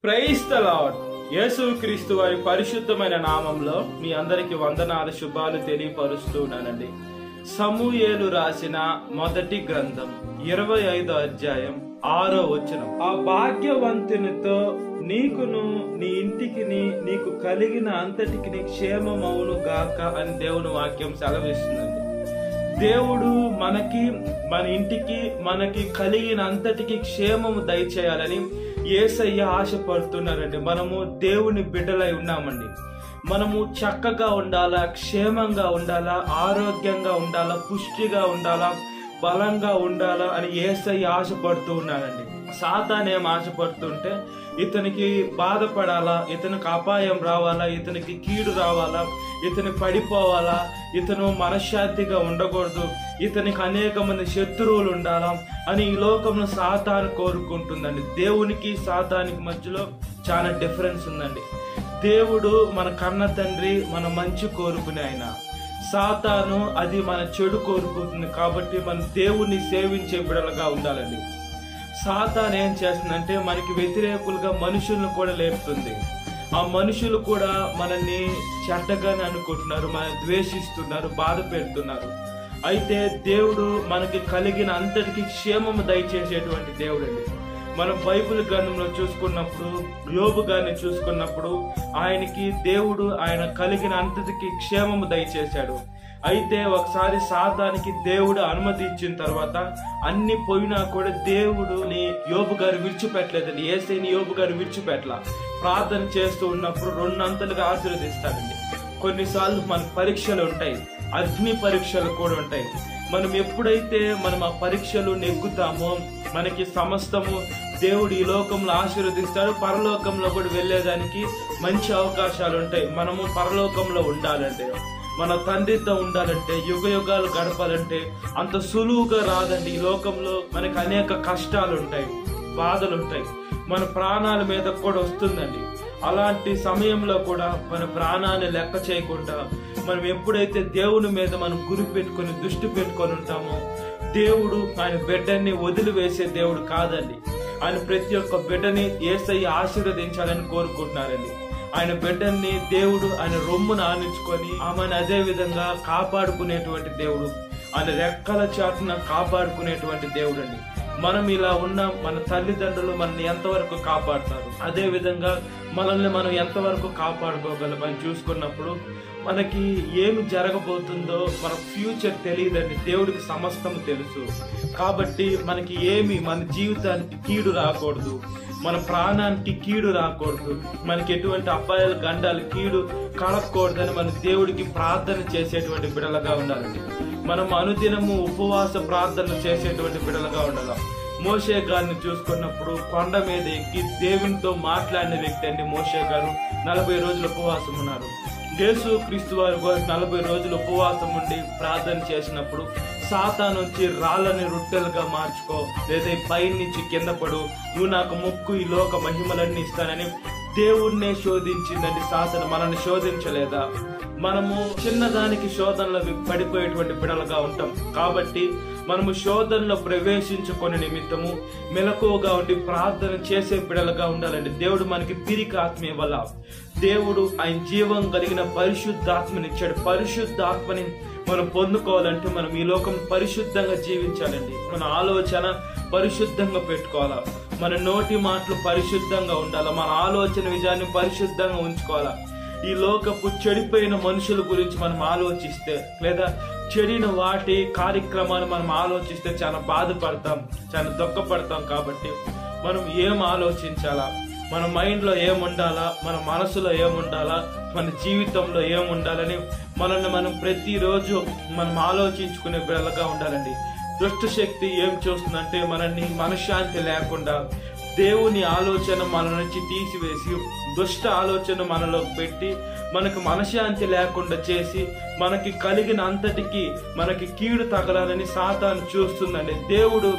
Praise the lord. యేసుక్రీస్తు వారి పరిశుద్ధమైన నామంలో మీ అందరికి వందనాలు శుభాలు తెలియపరుస్తున్నానండి. సమూయేలు రాసిన మొదటి గ్రంథం 25వ అధ్యాయం 6వ వచనం. ఆ భాగ్యవంతునితో నీకును నీ ఇంటికి నీకు కలిగిన అంతటికి క్షేమమవును గాక అని దేవుని వాక్యం సెలవిస్తుందండి. దేవుడు మనకి, మన ఇంటికి, మనకి కలిగిన అంతటికి క్షేమము దయచేయాలని యేసయ్య ఆశపడుతున్నారండి. మనము దేవుని బిడ్డలై ఉన్నామండి. మనము చక్కగా ఉండాలా, క్షేమంగా ఉండాలా, ఆరోగ్యంగా ఉండాలా, పుష్టిగా ఉండాలా, బలంగా ఉండాలా అని యేసయ్య ఆశపడుతూ ఉన్నారండి. సాతాను ఏం ఆశపడుతుంటే ఇతనికి బాధపడాలా, ఇతనికి అపాయం రావాలా, ఇతనికి కీడు రావాలా, ఇతను పడిపోవాలా, ఇతను మనశ్శాంతిగా ఉండకూడదు, ఇతనికి అనేక మంది శత్రువులు ఉండాలా అని ఈ లోకంలో సాతాను కోరుకుంటుందండి. దేవునికి సాతానికి మధ్యలో చాలా డిఫరెన్స్ ఉందండి. దేవుడు మన కన్న తండ్రి, మన మంచి కోరుకునే ఆయన. సాతాను అది మన చెడు కోరుకుంటుంది. కాబట్టి మన దేవుణ్ణి సేవించే బిడలుగా ఉండాలండి. సాతాను ఏం చేస్తుందంటే మనకి వ్యతిరేకులుగా మనుషులను కూడా లేపుతుంది. ఆ మనుషులు కూడా మనల్ని చెడ్డగానే అనుకుంటున్నారు, మనల్ని ద్వేషిస్తున్నారు, బాధ పెడుతున్నారు. అయితే దేవుడు మనకి కలిగిన అంతటికి క్షేమము దయచేసేటువంటి దేవుడు అండి. మనం బైబిల్ గ్రంథంలో చూసుకున్నప్పుడు, యోబు గారిని చూసుకున్నప్పుడు ఆయనకి దేవుడు ఆయన కలిగిన అంతటికి క్షేమము దయచేశాడు. అయితే ఒకసారి సాతానికి దేవుడు అనుమతి ఇచ్చిన తర్వాత అన్ని పోయినా కూడా దేవుడుని యోబు గారు విడిచిపెట్టలేదండి. యేసయ్యని యోబు గారు విడిచిపెట్టలా. ప్రార్థన చేస్తూ ఉన్నప్పుడు 2 అంతలుగా ఆశీర్వదిస్తాడండి. కొన్నిసార్లు మన పరీక్షలు ఉంటాయి, అగ్ని పరీక్షలు కూడా ఉంటాయి. మనం ఎప్పుడైతే ఆ పరీక్షలు నెగ్గుతామో మనకి సమస్తము దేవుడు ఈ లోకంలో ఆశీర్వదిస్తాడు. పరలోకంలో కూడా వెళ్ళేదానికి మంచి అవకాశాలు ఉంటాయి. మనము పరలోకంలో ఉండాలంటే, మన తండ్రితో ఉండాలంటే, యుగ యుగాలు గడపాలంటే అంత సులువుగా రాదండి. ఈ లోకంలో మనకి అనేక కష్టాలు ఉంటాయి, బాధలు ఉంటాయి, మన ప్రాణాల మీద కూడా వస్తుందండి. అలాంటి సమయంలో కూడా మన ప్రాణాన్ని లెక్క చేయకుండా మనం ఎప్పుడైతే దేవుని మీద మనం గురి పెట్టుకొని దృష్టి పెట్టుకొని ఉంటామో, దేవుడు ఆయన బిడ్డని వదిలివేసే దేవుడు కాదండి. ఆయన ప్రతి ఒక్క బిడ్డని యేసయ్య ఆశీర్వదించాలని కోరుకుంటున్నారండి. ఆయన బిడ్డని దేవుడు ఆయన రొమ్మును ఆనించుకొని ఆమెను అదే విధంగా కాపాడుకునేటువంటి దేవుడు, ఆయన రెక్కల చాటున కాపాడుకునేటువంటి దేవుడు అండి. మనం ఇలా ఉన్న మన తల్లిదండ్రులు మనల్ని ఎంతవరకు కాపాడుతారు, అదే విధంగా మనల్ని మనం ఎంతవరకు కాపాడుకోగలం అని చూసుకున్నప్పుడు మనకి ఏమి జరగబోతుందో మన ఫ్యూచర్ తెలియదండి. దేవుడికి సమస్తము తెలుసు. కాబట్టి మనకి ఏమి, మన జీవితానికి కీడు రాకూడదు, మన ప్రాణానికి కీడు రాకూడదు, మనకి ఎటువంటి అపాయాలు గండాలు కీడు కలగకూడదని మన దేవుడికి ప్రార్థన చేసేటువంటి బిడలుగా ఉండాలండి. మనం అనుదినము ఉపవాస ప్రార్థనలు చేసేటువంటి బిడలుగా ఉండాలి. మోషే గారిని చూసుకున్నప్పుడు కొండ మీద ఎక్కి దేవునితో మాట్లాడిన వ్యక్తి అండి మోషే గారు. 40 రోజులు ఉపవాసం ఉన్నారు. యేసుక్రీస్తు వారు 40 రోజులు ఉపవాసం ఉండి ప్రార్థన చేసినప్పుడు సాతాను వచ్చి రాళ్ళని రొట్టెలుగా మార్చుకో, లేదా పై నుంచి కింద పడు, నువ్వు నాకు మొక్కు, ఈ లోక మహిమలన్నీ ఇస్తానని దేవుణ్ణే శోధించిందండి. సాతాను మనల్ని శోధించలేదా? మనము చిన్నదానికి శోధనలో పడిపోయేటువంటి బిడలుగా ఉంటాం. కాబట్టి మనము శోధనలో ప్రవేశించుకునే నిమిత్తము మెలకువగా ఉండి ప్రార్థన చేసే బిడలుగా ఉండాలండి. దేవుడు మనకి పిరికి ఆత్మ ఇవ్వాల. దేవుడు ఆయన జీవం కలిగిన పరిశుద్ధాత్మని ఇచ్చాడు. పరిశుద్ధాత్మని మనం పొందుకోవాలంటే మనం ఈ లోకం పరిశుద్ధంగా జీవించాలండి. మన ఆలోచన పరిశుద్ధంగా పెట్టుకోవాలా, మన నోటి మాటలు పరిశుద్ధంగా ఉండాలా, మన ఆలోచన విజయాన్ని పరిశుద్ధంగా ఉంచుకోవాలా. ఈ లోకపు చెడిపోయిన మనుషుల గురించి మనం ఆలోచిస్తే, లేదా చెడిన వాటి కార్యక్రమాలు మనం ఆలోచిస్తే చాలా బాధపడతాం, చాలా దుఃఖపడతాం. కాబట్టి మనం ఏం ఆలోచించాలా, మన మైండ్లో ఏముండాలా, మన మనసులో ఏముండాలా, మన జీవితంలో ఏముండాలని మనల్ని మనం ప్రతిరోజు మనం ఆలోచించుకునే బిడ్డలుగా ఉండాలండి. దుష్ట శక్తి ఏం చూస్తుందంటే మనల్ని మనశ్శాంతి లేకుండా దేవుని ఆలోచన మన నుంచి తీసివేసి దుష్ట ఆలోచన మనలో పెట్టి మనకు మనశ్శాంతి లేకుండా చేసి మనకి కలిగిన అంతటికి మనకి కీడు తగలాలని సాతాను చూస్తుందండి. దేవుడు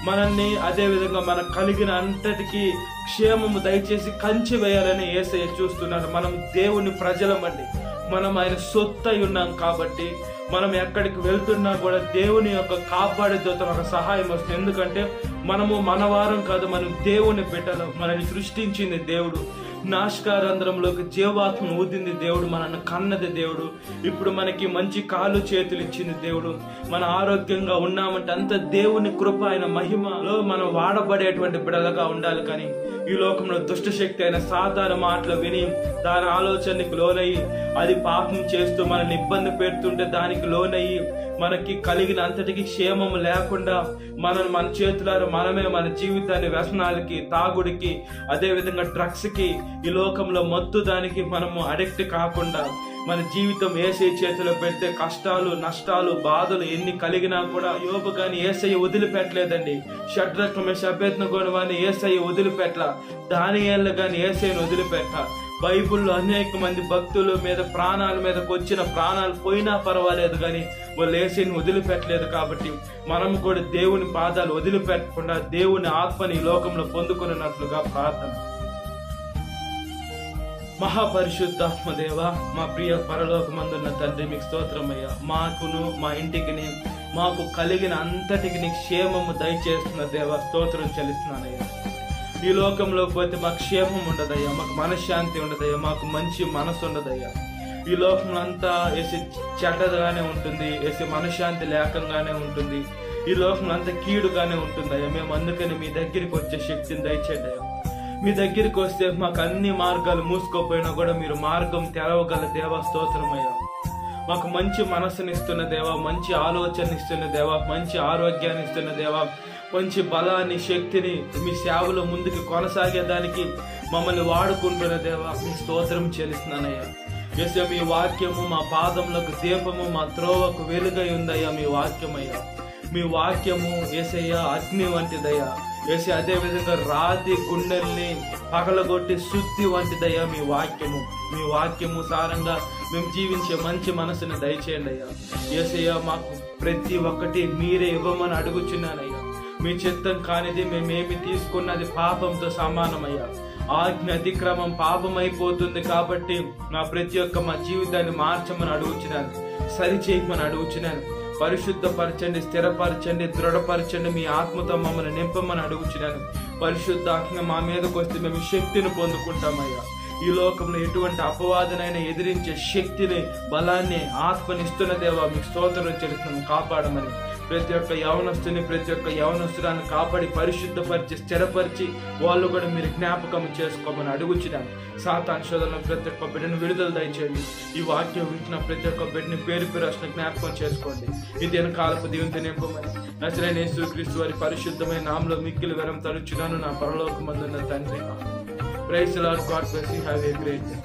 మనల్ని అదే విధంగా మనకు కలిగిన అంతటికి క్షేమము దయచేసి కంచి వేయాలని యేసయ్య చూస్తున్నారు. మనం దేవుని ప్రజలమండి, మనం ఆయన సొత్తు అయి ఉన్నాం. కాబట్టి మనం ఎక్కడికి వెళ్తున్నా కూడా దేవుని యొక్క కాపాడుతో ఒక సహాయం వస్తుంది. ఎందుకంటే మనము మన వారం కాదు, మనం దేవుని బిడ్డలు. మనల్ని సృష్టించింది దేవుడు, నాశకారంధ్రంలోకి జీవాత్మను ఊదింది దేవుడు, మనల్ని కన్నది దేవుడు. ఇప్పుడు మనకి మంచి కాళ్ళు చేతులు ఇచ్చింది దేవుడు. మన ఆరోగ్యంగా ఉన్నామంటే అంత దేవుని కృప, ఆయన మహిమలో మనం వాడబడేటువంటి బిడ్డలుగా ఉండాలి. కానీ ఈ లోకంలో దుష్టశక్తి అయిన సాతాను మాటలు విని దాని ఆలోచనకి లోనయ్యి అది పాపం చేస్తూ మనల్ని ఇబ్బంది పెడుతుంటే దానికి లోనయ్యి మనకి కలిగిన అంతటికి క్షేమం లేకుండా మన చేతులారా మనమే మన జీవితాన్ని వ్యసనాలకి, తాగుడికి, అదే విధంగా డ్రగ్స్ కి, ఈ లోకంలో మత్తు దానికి మనము అడిక్ట్ కాకుండా మన జీవితం యేసయ్య చేతిలో పెడితే కష్టాలు, నష్టాలు, బాధలు ఎన్ని కలిగినా కూడా యోబు గాని యేసయ్య వదిలిపెట్టలేదండి. షడ్రక్ మేషక్ అబేద్నెగోను వారిని యేసయ్య వదిలిపెట్టలా. దానియేలును గాని యేసయ్యను వదిలిపెట్టలా. బైబిల్లో అనేక మంది భక్తుల మీద ప్రాణాల మీదకి వచ్చిన ప్రాణాలు పోయినా పర్వాలేదు కానీ వాళ్ళు యేసయ్యను వదిలిపెట్టలేదు. కాబట్టి మనం కూడా దేవుని పాదాలు వదిలిపెట్టకుండా దేవుని ఆత్మని ఈ లోకంలో పొందుకున్నట్లుగా ప్రార్థన. మహాపరిశుద్ధాత్మ దేవ, మా ప్రియ పరలోకమందున్న తండ్రి, మీకు స్తోత్రమయ్యా. మాకును మా ఇంటికిని మాకు కలిగిన అంతటికి నీ క్షేమము దయచేస్తున్న దేవ, స్తోత్రం చెల్లిస్తున్నానయ్యా. ఈ లోకంలో పోతే మాకు క్షేమం ఉండదయ్యా, మాకు మనశ్శాంతి ఉండదయ్యా, మాకు మంచి మనసు ఉండదయ్యా. ఈ లోకంలో అంతా వేసి చెడ్డగానే ఉంటుంది, వేసి మనశ్శాంతి లేకంగానే ఉంటుంది. ఈ లోకంలో అంతా కీడుగానే ఉంటుందయ్యా. మేము అందుకని మీ దగ్గరికి వచ్చే శక్తిని దయచేద్దయ్యా. మీ దగ్గరికి వస్తే మాకు అన్ని మార్గాలు మూసుకోపోయినా కూడా మీరు మార్గం తెరవగల దేవా, స్తోత్రమయ్యా. మాకు మంచి మనసునిస్తున్న దేవా, మంచి ఆలోచన ఇస్తున్న దేవా, మంచి ఆరోగ్యాన్ని ఇస్తున్న దేవా, మంచి బలాన్ని, శక్తిని మీ సేవలో ముందుకు కొనసాగేదానికి మమ్మల్ని వాడుకుంటున్న దేవా, మీ స్తోత్రం చెల్లిస్తున్నానయ్యా. యేసయ్యా, మీ వాక్యము మా పాదములకు దీపము, మా త్రోవకు వెలుగై ఉందయ్యా మీ వాక్యమయ్యా. మీ వాక్యము యేసయ్యా అగ్ని వంటిదయ్యా. యేసయ్యా, అదే విధంగా రాతి గుండెల్ని పగలగొట్టి శుద్ధి వంటిదయ్యా మీ వాక్యము. మీ వాక్యము సారంగా మేము జీవించే మంచి మనసుని దయచేయండి అయ్యా. యేసయ్యా, మాకు ప్రతి ఒక్కటి మీరే ఇవ్వమని అడుగుచున్నానయ్యా. మీ చిత్తం కానిది మేమేమి తీసుకున్నది పాపంతో సమానమయ్యా. ఆజ్ఞ అతిక్రమం పాపమైపోతుంది. కాబట్టి నా ప్రతి ఒక్క మా జీవితాన్ని మార్చమని అడుగుచున్నాను, సరిచేయమని అడుగుచున్నాను. పరిశుద్ధపరచండి, స్థిరపరచండి, దృఢపరచండి. మీ ఆత్మతో మమ్మల్ని నింపమని అడుగుచున్నాను. పరిశుద్ధాత్మ మా మీదకి వస్తే మేము శక్తిని పొందుకుంటామయ్యా. ఈ లోకంలో ఎటువంటి అపవాదనైనా ఎదిరించే శక్తిని, బలాన్ని, ఆత్మనిస్తున్న దేవా, మీకు స్తోత్రం చెల్లిస్తున్నాము. కాపాడమని ప్రతి ఒక్క యవనస్తుని, ప్రతి ఒక్క యవనస్తురాన్ని కాపాడి పరిశుద్ధపరిచి స్థిరపరిచి వాళ్ళు కూడా మీరు జ్ఞాపకం చేసుకోమని అడుగుచున్నాను. సాతాను శోధనలో ప్రతి ఒక్క బిడ్డను విడుదల దయచేయండి. ఈ వాక్యం వింటున్న ప్రతి ఒక్క బిడ్డని పేరు పేరు జ్ఞాపకం చేసుకోండి. ఈ దినకాలపు దీవెనతో నింపమని నజరేయుడైన యేసుక్రీస్తు వారి పరిశుద్ధమైన నామములో మిక్కిలి వరం తరుచున్నాను నా పరలోకమందున్న తండ్రి. Praise the Lord. God bless you. Have a great day.